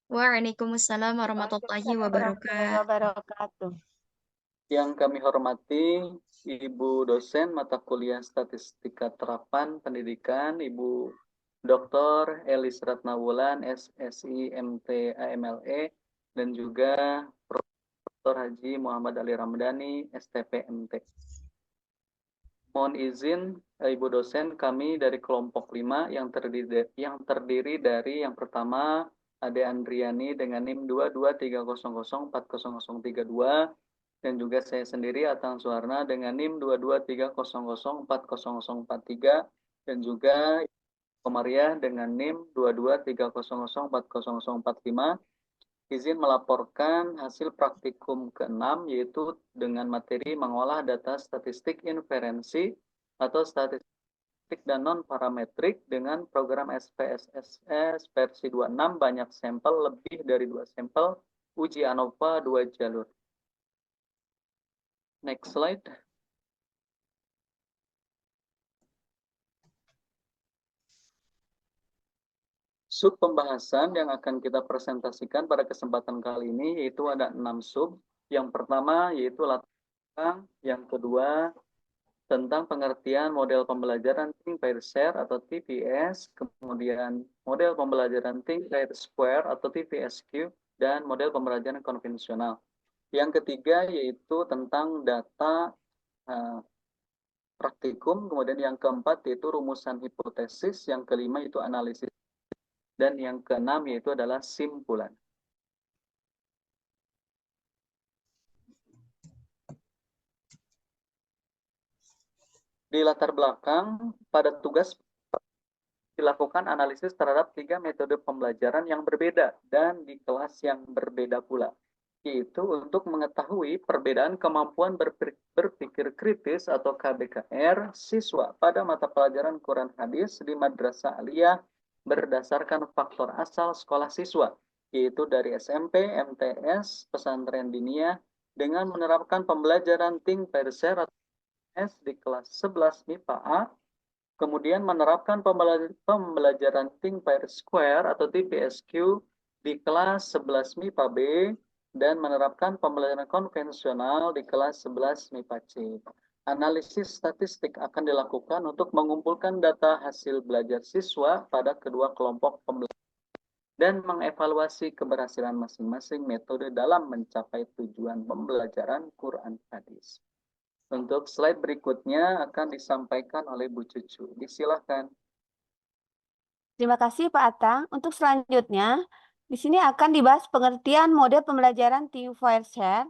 Waalaikumsalam warahmatullahi Waalaikumsalam warahmatullahi wabarakatuh. wabarakatuh. Yang kami hormati Ibu dosen mata kuliah Statistika Terapan Pendidikan, Ibu Dr. Elis Ratnawulan, SSI MT AMLE, dan juga Dr. Haji Muhammad Ali Ramdhani, STP MT. Mohon izin Ibu dosen, kami dari kelompok 5 yang terdiri dari yang pertama Ade Andriani dengan NIM 2230040032, dan juga saya sendiri Atang Suharna dengan NIM 2230040043, dan juga Komariah dengan NIM 2230040045. Izin melaporkan hasil praktikum ke-6 yaitu dengan materi mengolah data statistik inferensi atau statistik dan non-parametrik dengan program SPSS versi 26, banyak sampel, lebih dari 2 sampel, uji ANOVA 2 jalur. Next slide. Sub pembahasan yang akan kita presentasikan pada kesempatan kali ini yaitu ada 6 sub. Yang pertama yaitu latar belakang, yang kedua tentang pengertian model pembelajaran Think Pair Share atau TPS, kemudian model pembelajaran Think Pair Square atau TPSQ, dan model pembelajaran konvensional. Yang ketiga yaitu tentang data praktikum, kemudian yang keempat yaitu rumusan hipotesis, yang kelima itu analisis, dan yang keenam yaitu adalah simpulan. Di latar belakang, pada tugas dilakukan analisis terhadap 3 metode pembelajaran yang berbeda dan di kelas yang berbeda pula, yaitu untuk mengetahui perbedaan kemampuan berpikir kritis atau KBKR siswa pada mata pelajaran Quran Hadis di Madrasah Aliyah berdasarkan faktor asal sekolah siswa, yaitu dari SMP, MTS, pesantren diniyah, dengan menerapkan pembelajaran Think Pair Share di kelas 11 MIPA A, kemudian menerapkan pembelajaran Think Pair Square atau TPSQ di kelas 11 MIPA B, dan menerapkan pembelajaran konvensional di kelas 11 MIPA C. Analisis statistik akan dilakukan untuk mengumpulkan data hasil belajar siswa pada kedua kelompok pembelajaran dan mengevaluasi keberhasilan masing-masing metode dalam mencapai tujuan pembelajaran Quran Hadis. Untuk slide berikutnya akan disampaikan oleh Bu Cucu. Disilahkan. Terima kasih Pak Atang. Untuk selanjutnya, di sini akan dibahas pengertian model pembelajaran Think Pair Share,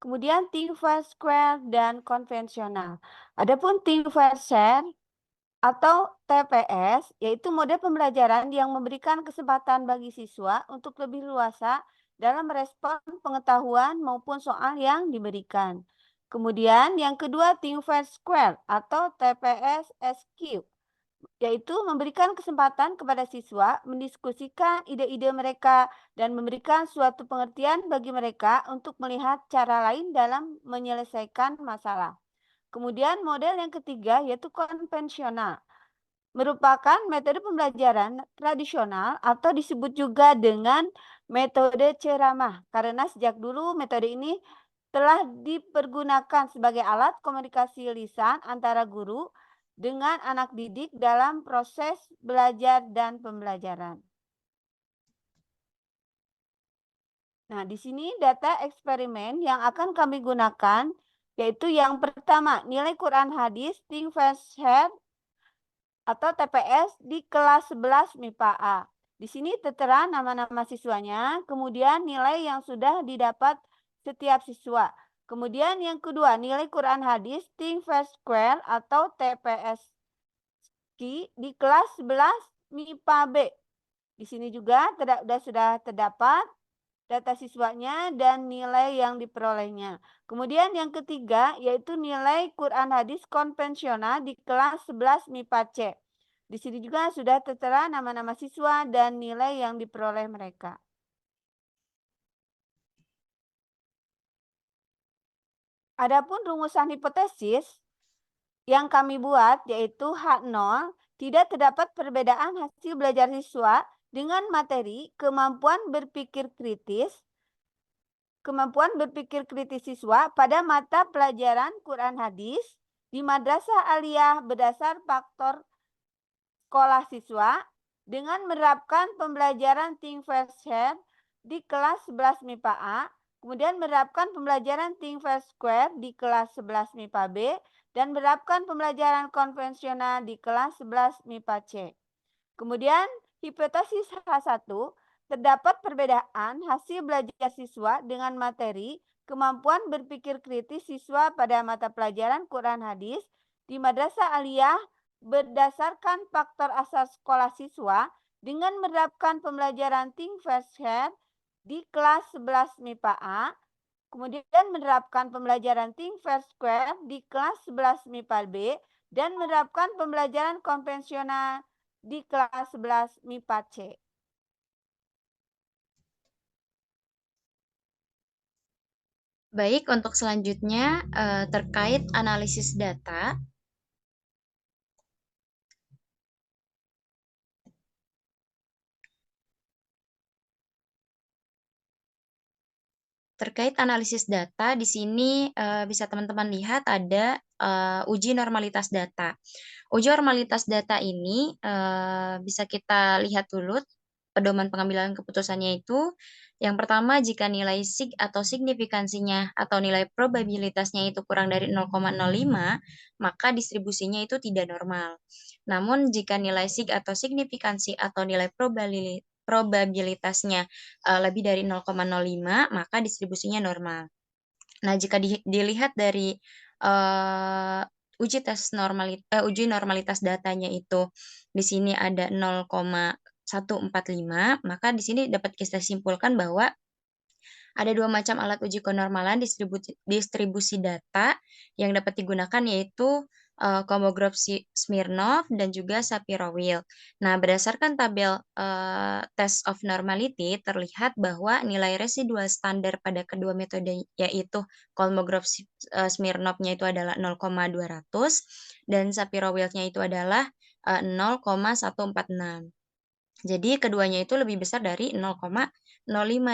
kemudian Think Pair Square, dan konvensional. Adapun Think Pair Share atau TPS, yaitu model pembelajaran yang memberikan kesempatan bagi siswa untuk lebih luasa dalam merespon pengetahuan maupun soal yang diberikan. Kemudian yang kedua, Think Pair Square atau TPS SQ, yaitu memberikan kesempatan kepada siswa mendiskusikan ide-ide mereka dan memberikan suatu pengertian bagi mereka untuk melihat cara lain dalam menyelesaikan masalah. Kemudian model yang ketiga yaitu konvensional, merupakan metode pembelajaran tradisional atau disebut juga dengan metode ceramah, karena sejak dulu metode ini telah dipergunakan sebagai alat komunikasi lisan antara guru dengan anak didik dalam proses belajar dan pembelajaran. Nah, di sini data eksperimen yang akan kami gunakan yaitu yang pertama, nilai Quran Hadis Think Pair Share atau TPS di kelas 11 MIPA A. Di sini tertera nama-nama siswanya, kemudian nilai yang sudah didapat setiap siswa. Kemudian yang kedua, nilai Quran Hadis Think Pair Square atau TPS di kelas 11 MIPA B. Di sini juga sudah terdapat data siswanya dan nilai yang diperolehnya. Kemudian yang ketiga yaitu nilai Quran Hadis konvensional di kelas 11 MIPA C. Di sini juga sudah tertera nama-nama siswa dan nilai yang diperoleh mereka. Adapun rumusan hipotesis yang kami buat yaitu H0, tidak terdapat perbedaan hasil belajar siswa dengan materi kemampuan berpikir kritis siswa pada mata pelajaran Quran Hadis di Madrasah Aliyah berdasar faktor sekolah siswa dengan menerapkan pembelajaran Think Fast Share di kelas 11 MIPA A, kemudian menerapkan pembelajaran Think Fast Square di kelas 11 MIPA B, dan menerapkan pembelajaran konvensional di kelas 11 MIPA C. Kemudian, hipotesis H1, terdapat perbedaan hasil belajar siswa dengan materi kemampuan berpikir kritis siswa pada mata pelajaran Quran Hadis di Madrasah Aliyah berdasarkan faktor asal sekolah siswa dengan menerapkan pembelajaran Think Fast Share di kelas 11 MIPA A, kemudian menerapkan pembelajaran Think Fast Square di kelas 11 MIPA B, dan menerapkan pembelajaran konvensional di kelas 11 MIPA C. Baik, untuk selanjutnya terkait analisis data. Terkait analisis data, di sini bisa teman-teman lihat ada uji normalitas data. Uji normalitas data ini bisa kita lihat dulu pedoman pengambilan keputusannya itu. Yang pertama, jika nilai sig atau signifikansinya atau nilai probabilitasnya itu kurang dari 0,05, maka distribusinya itu tidak normal. Namun, jika nilai sig atau signifikansi atau nilai probabilitasnya lebih dari 0,05, maka distribusinya normal. Nah, jika dilihat dari uji normalitas datanya itu di sini ada 0,145, maka di sini dapat kita simpulkan bahwa ada dua macam alat uji kenormalan distribusi data yang dapat digunakan, yaitu Kolmogorov Smirnov dan juga Shapiro-Wilk. Nah, berdasarkan tabel test of normality terlihat bahwa nilai residual standar pada kedua metode, yaitu Kolmogorov Smirnov-nya itu adalah 0,200 dan Shapiro-Wilk-nya itu adalah 0,146. Jadi keduanya itu lebih besar dari 0,05.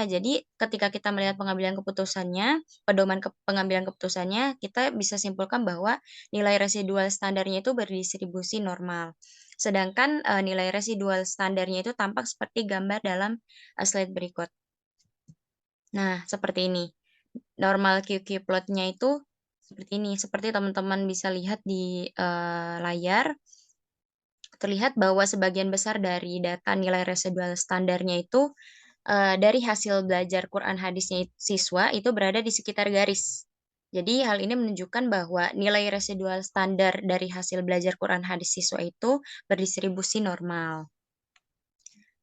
Jadi ketika kita melihat pengambilan keputusannya, pedoman pengambilan keputusannya, kita bisa simpulkan bahwa nilai residual standarnya itu berdistribusi normal. Sedangkan nilai residual standarnya itu tampak seperti gambar dalam slide berikut. Nah, seperti ini. Normal QQ plotnya itu seperti ini. Seperti teman-teman bisa lihat di layar, terlihat bahwa sebagian besar dari data nilai residual standarnya itu dari hasil belajar Quran hadisnya siswa itu berada di sekitar garis. Jadi hal ini menunjukkan bahwa nilai residual standar dari hasil belajar Quran hadis siswa itu berdistribusi normal.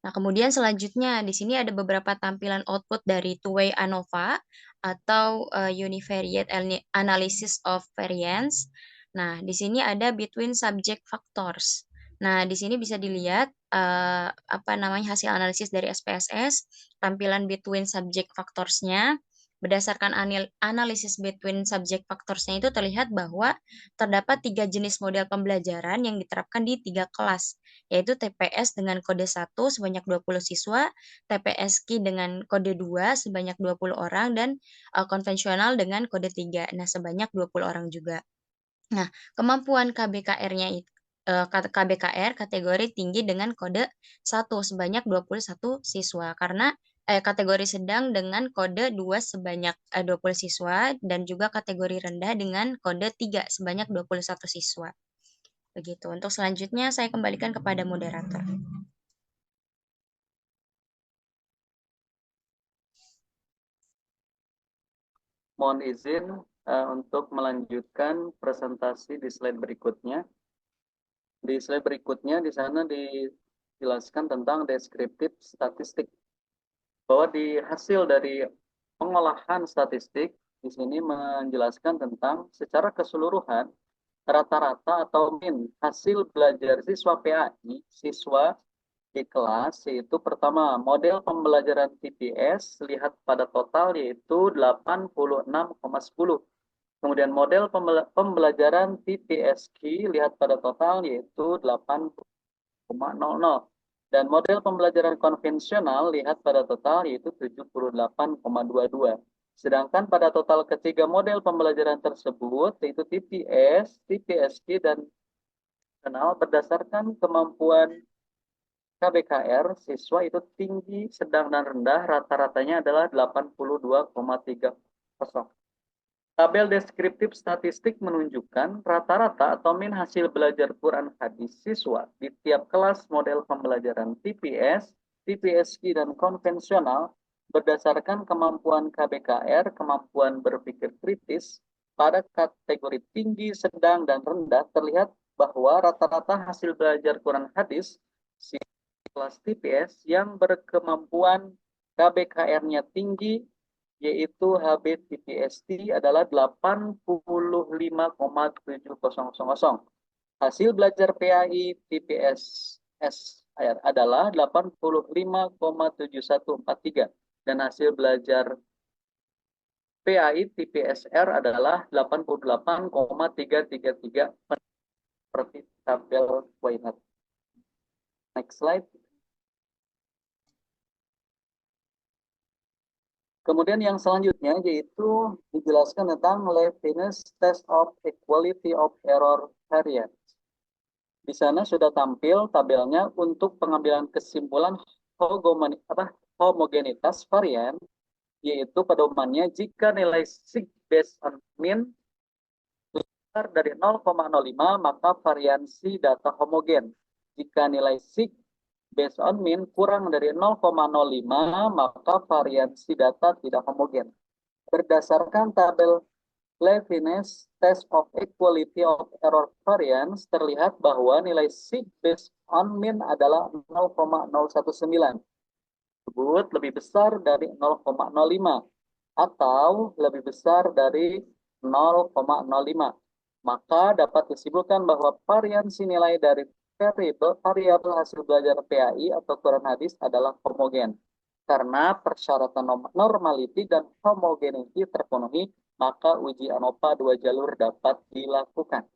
Nah, kemudian selanjutnya di sini ada beberapa tampilan output dari two-way ANOVA atau Univariate Analysis of Variance. Nah, di sini ada between subject factors. Nah, di sini bisa dilihat hasil analisis dari SPSS, tampilan between subject factors-nya. Berdasarkan analisis between subject factors-nya itu terlihat bahwa terdapat 3 jenis model pembelajaran yang diterapkan di 3 kelas, yaitu TPS dengan kode 1 sebanyak 20 siswa, TPS-Ki dengan kode 2 sebanyak 20 orang, dan konvensional dengan kode 3, nah sebanyak 20 orang juga. Nah, kemampuan KBKR-nya itu KBKR kategori tinggi dengan kode 1 sebanyak 21 siswa, karena kategori sedang dengan kode 2 sebanyak 20 siswa, dan juga kategori rendah dengan kode 3 sebanyak 21 siswa. Begitu. Untuk selanjutnya saya kembalikan kepada moderator. Mohon izin untuk melanjutkan presentasi di slide berikutnya. Di slide berikutnya di sana dijelaskan tentang deskriptif statistik. Bahwa di hasil dari pengolahan statistik di sini menjelaskan tentang secara keseluruhan rata-rata atau min hasil belajar siswa PAI, siswa di kelas, yaitu pertama model pembelajaran TPS lihat pada total yaitu 86,10. Kemudian model pembelajaran TPSQ lihat pada total yaitu 8,00. Dan model pembelajaran konvensional lihat pada total yaitu 78,22. Sedangkan pada total ketiga model pembelajaran tersebut yaitu TPS, TPSK, dan nasional berdasarkan kemampuan KBKR siswa itu tinggi, sedang, dan rendah rata-ratanya adalah 82,30. Tabel deskriptif statistik menunjukkan rata-rata atau min hasil belajar Quran hadis siswa di tiap kelas model pembelajaran TPS, TPSK, dan konvensional berdasarkan kemampuan KBKR, kemampuan berpikir kritis. Pada kategori tinggi, sedang, dan rendah terlihat bahwa rata-rata hasil belajar Quran hadis kelas TPS yang berkemampuan KBKR-nya tinggi yaitu HB-TPST adalah 85,7000. Hasil belajar PAI TPSS adalah 85,7143 dan hasil belajar PAI TPSR adalah 88,333 seperti tabel Waynet. Next slide. Kemudian yang selanjutnya yaitu dijelaskan tentang Leibniz Test of Equality of Error Variance. Di sana sudah tampil tabelnya untuk pengambilan kesimpulan homogenitas varian, yaitu pedomannya jika nilai sig based on mean besar dari 0,05 maka variansi data homogen. Jika nilai sig based on mean kurang dari 0,05 maka variansi data tidak homogen. Berdasarkan tabel Leibniz Test of Equality of Error Variance terlihat bahwa nilai sig based on mean adalah 0,019 tersebut lebih besar dari 0,05 atau lebih besar dari 0,05. Maka dapat disimpulkan bahwa variansi nilai dari variabel hasil belajar PAI atau Quran hadis adalah homogen. Karena persyaratan normality dan homogeneity terpenuhi, maka uji ANOVA 2 jalur dapat dilakukan.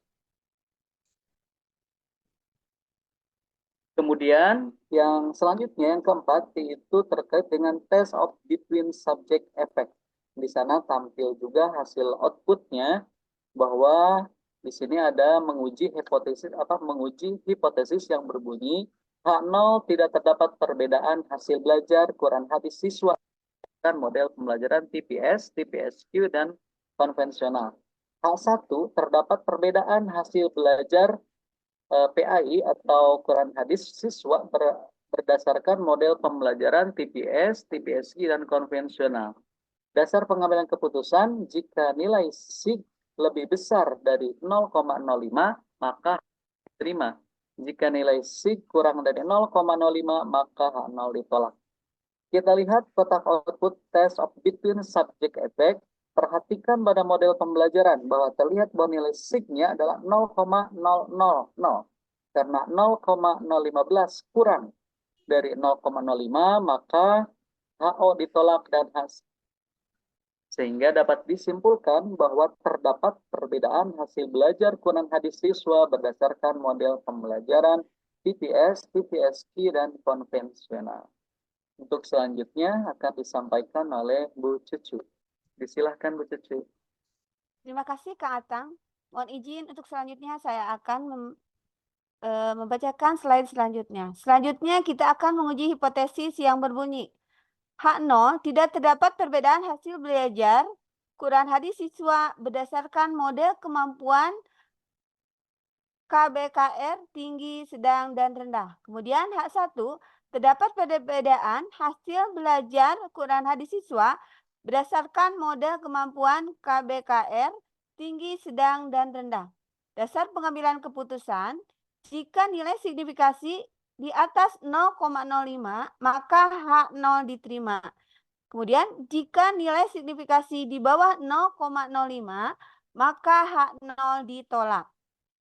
Kemudian yang selanjutnya yang keempat yaitu terkait dengan test of between subject effect. Di sana tampil juga hasil outputnya bahwa di sini ada menguji hipotesis yang berbunyi H0 tidak terdapat perbedaan hasil belajar Quran hadis siswa dan model pembelajaran TPS, TPSQ, dan konvensional. H1 terdapat perbedaan hasil belajar PAI atau Quran hadis siswa berdasarkan model pembelajaran TPS, TPSQ, dan konvensional. Dasar pengambilan keputusan jika nilai sig lebih besar dari 0,05 maka diterima. Jika nilai sig kurang dari 0,05 maka H0 ditolak. Kita lihat kotak output test of between subject effect. Perhatikan pada model pembelajaran bahwa terlihat bahwa nilai sig-nya adalah 0,000. Karena 0,015 kurang dari 0,05 maka HO ditolak dan hasil. Sehingga dapat disimpulkan bahwa terdapat perbedaan hasil belajar Quran hadis siswa berdasarkan model pembelajaran TPS, TPSQ, dan konvensional. Untuk selanjutnya akan disampaikan oleh Bu Cucu. Disilahkan Bu Cucu. Terima kasih Kak Atang. Mohon izin untuk selanjutnya saya akan membacakan slide selanjutnya. Selanjutnya kita akan menguji hipotesis yang berbunyi H0 tidak terdapat perbedaan hasil belajar Quran hadis siswa berdasarkan model kemampuan KBKR tinggi, sedang, dan rendah. Kemudian H1 terdapat perbedaan hasil belajar Quran hadis siswa berdasarkan model kemampuan KBKR tinggi, sedang, dan rendah. Dasar pengambilan keputusan, jika nilai signifikasi di atas 0,05 maka H0 diterima. Kemudian jika nilai signifikasi di bawah 0,05 maka H0 ditolak.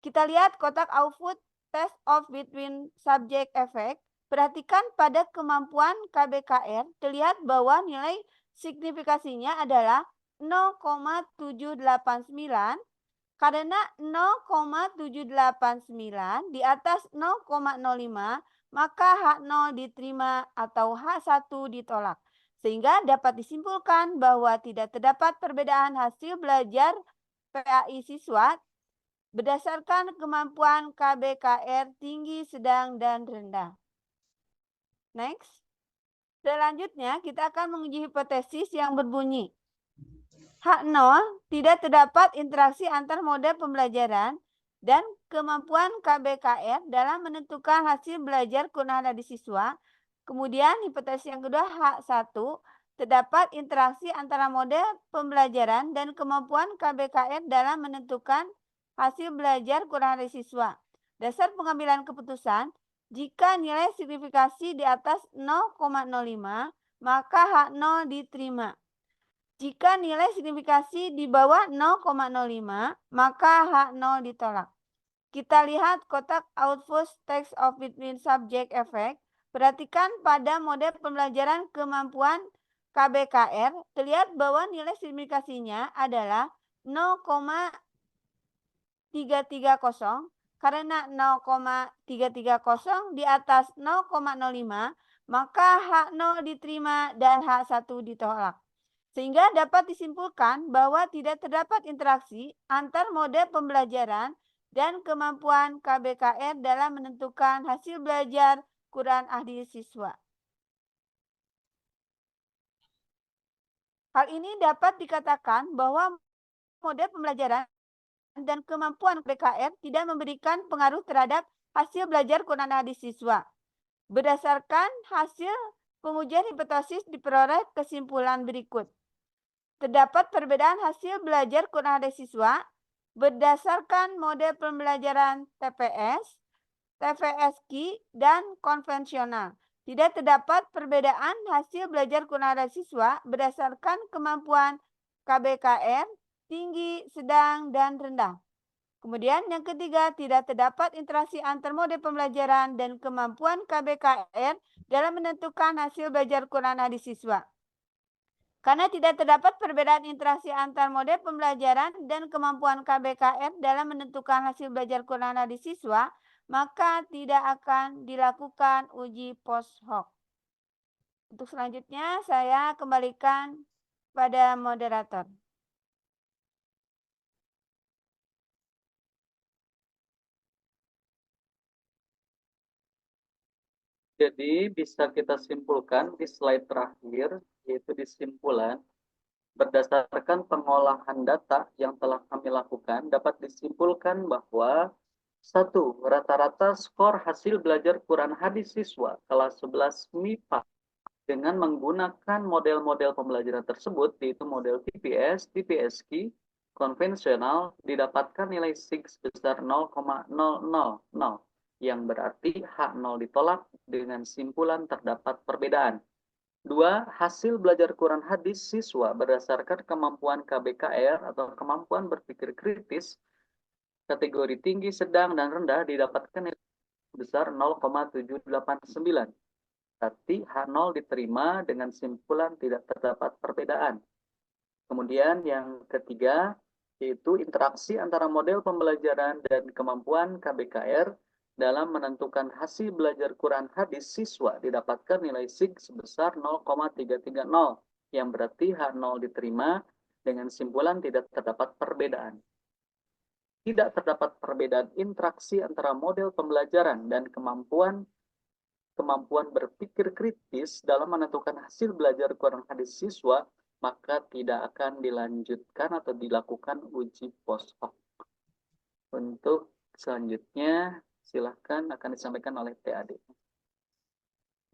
Kita lihat kotak output test of between subject effect. Perhatikan pada kemampuan KBKR terlihat bahwa nilai signifikasinya adalah 0,789 karena 0,789 di atas 0,05 maka H0 diterima atau H1 ditolak. Sehingga dapat disimpulkan bahwa tidak terdapat perbedaan hasil belajar PAI siswa berdasarkan kemampuan KBKR tinggi, sedang, dan rendah. Next. Selanjutnya, kita akan menguji hipotesis yang berbunyi H0 tidak terdapat interaksi antar mode pembelajaran dan kemampuan KBKR dalam menentukan hasil belajar kurang dari siswa. Kemudian hipotesis yang kedua H1 terdapat interaksi antara mode pembelajaran dan kemampuan KBKR dalam menentukan hasil belajar kurang dari siswa. Dasar pengambilan keputusan, jika nilai signifikasi di atas 0,05, maka H0 diterima. Jika nilai signifikasi di bawah 0,05, maka H0 ditolak. Kita lihat kotak output text of between subject effect. Perhatikan pada mode pembelajaran kemampuan KBKR, terlihat bahwa nilai signifikasinya adalah 0,330. Karena 0,330 di atas 0,05, maka H0 diterima dan H1 ditolak. Sehingga dapat disimpulkan bahwa tidak terdapat interaksi antar mode pembelajaran dan kemampuan KBKR dalam menentukan hasil belajar Quran ahli siswa. Hal ini dapat dikatakan bahwa mode pembelajaran dan kemampuan KBKR tidak memberikan pengaruh terhadap hasil belajar Quran ahli siswa. Berdasarkan hasil pengujian hipotesis diperoleh kesimpulan berikut. Terdapat perbedaan hasil belajar Quran ahli siswa berdasarkan mode pembelajaran TPS, TVSQ, dan konvensional. Tidak terdapat perbedaan hasil belajar Quran ahli siswa berdasarkan kemampuan KBKR, tinggi, sedang, dan rendah. Kemudian yang ketiga, tidak terdapat interaksi antar mode pembelajaran dan kemampuan KBKR dalam menentukan hasil belajar Quran ahli siswa. Karena tidak terdapat perbedaan interaksi antar mode pembelajaran dan kemampuan KBKR dalam menentukan hasil belajar Quran ahli siswa, maka tidak akan dilakukan uji post hoc. Untuk selanjutnya, saya kembalikan pada moderator. Jadi bisa kita simpulkan di slide terakhir, yaitu di simpulan, berdasarkan pengolahan data yang telah kami lakukan, dapat disimpulkan bahwa 1. Rata-rata skor hasil belajar Quran hadis siswa kelas 11 MIPA dengan menggunakan model-model pembelajaran tersebut, yaitu model TPS, TPSQ, konvensional, didapatkan nilai SIG sebesar 0,000, yang berarti H0 ditolak dengan simpulan terdapat perbedaan. 2. Hasil belajar Quran hadis siswa berdasarkan kemampuan KBKR atau kemampuan berpikir kritis, kategori tinggi, sedang, dan rendah didapatkan nilai besar 0,789. Berarti H0 diterima dengan simpulan tidak terdapat perbedaan. Kemudian yang ketiga, yaitu interaksi antara model pembelajaran dan kemampuan KBKR dalam menentukan hasil belajar Quran hadis siswa didapatkan nilai SIG sebesar 0,330, yang berarti H0 diterima dengan simpulan tidak terdapat perbedaan. Tidak terdapat perbedaan interaksi antara model pembelajaran dan kemampuan berpikir kritis dalam menentukan hasil belajar Quran hadis siswa, maka tidak akan dilanjutkan atau dilakukan uji post hoc. Untuk selanjutnya, silahkan akan disampaikan oleh TAD.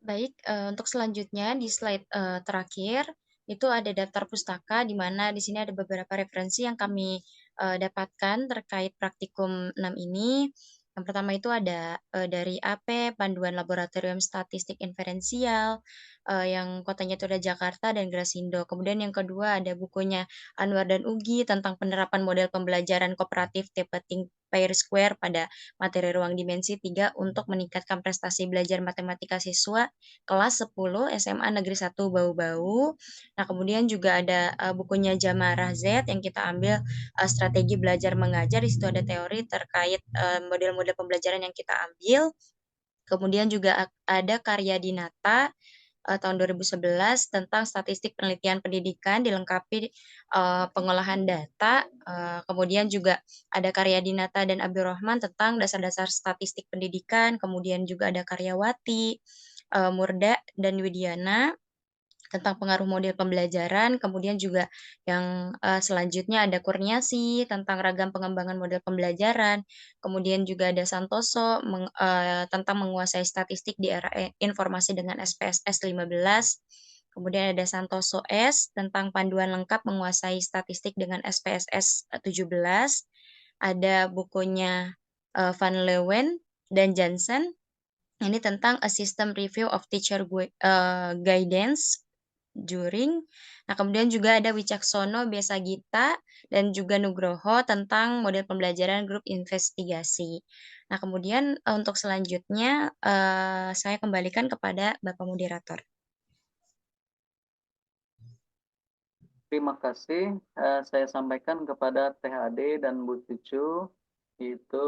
Baik, untuk selanjutnya di slide terakhir itu ada daftar pustaka, di mana di sini ada beberapa referensi yang kami dapatkan terkait praktikum 6 ini. Yang pertama itu ada dari AP, Panduan Laboratorium Statistik Inferensial, yang kotanya itu ada Jakarta dan Grasindo. Kemudian yang kedua ada bukunya Anwar dan Ugi tentang penerapan model pembelajaran kooperatif Tapeting Pair Square pada materi ruang dimensi 3 untuk meningkatkan prestasi belajar matematika siswa kelas 10 SMA Negeri 1 Bau-Bau. Nah, kemudian juga ada bukunya Jamarah Z yang kita ambil strategi belajar mengajar. Di situ ada teori terkait model-model pembelajaran yang kita ambil. Kemudian juga ada karya Dinata tahun 2011 tentang statistik penelitian pendidikan dilengkapi pengolahan data. Kemudian juga ada karya Dinata dan Abdurrahman tentang dasar-dasar statistik pendidikan. Kemudian juga ada karya Wati, Murda, dan Widiana tentang pengaruh model pembelajaran. Kemudian juga yang selanjutnya ada Kurniasi tentang ragam pengembangan model pembelajaran. Kemudian juga ada Santoso tentang menguasai statistik di era informasi dengan SPSS 15. Kemudian ada Santoso S tentang panduan lengkap menguasai statistik dengan SPSS 17. Ada bukunya Van Leeuwen dan Jansen. Ini tentang a system review of teacher guidance during. Nah, kemudian juga ada Wicaksono, Besagita, dan juga Nugroho tentang model pembelajaran grup investigasi. Nah, kemudian untuk selanjutnya saya kembalikan kepada Bapak Moderator. Terima kasih. Saya sampaikan kepada Teh Ade dan Bu Cucu, itu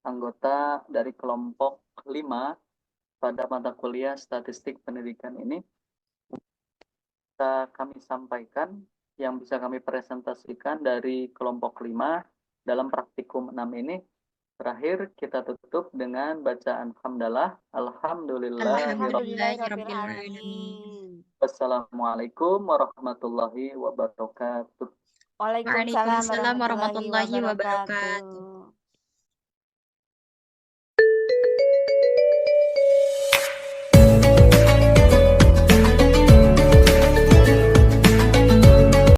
anggota dari kelompok 5 pada mata kuliah statistik pendidikan ini. Bisa kami sampaikan yang bisa kami presentasikan dari kelompok 5 dalam praktikum 6 ini. Terakhir kita tutup dengan bacaan hamdalah. Alhamdulillahirrahmanirrahim. Wassalamualaikum warahmatullahi wabarakatuh. Waalaikumsalam Waalaikumsalam warahmatullahi warahmatullahi wabarakatuh. wabarakatuh.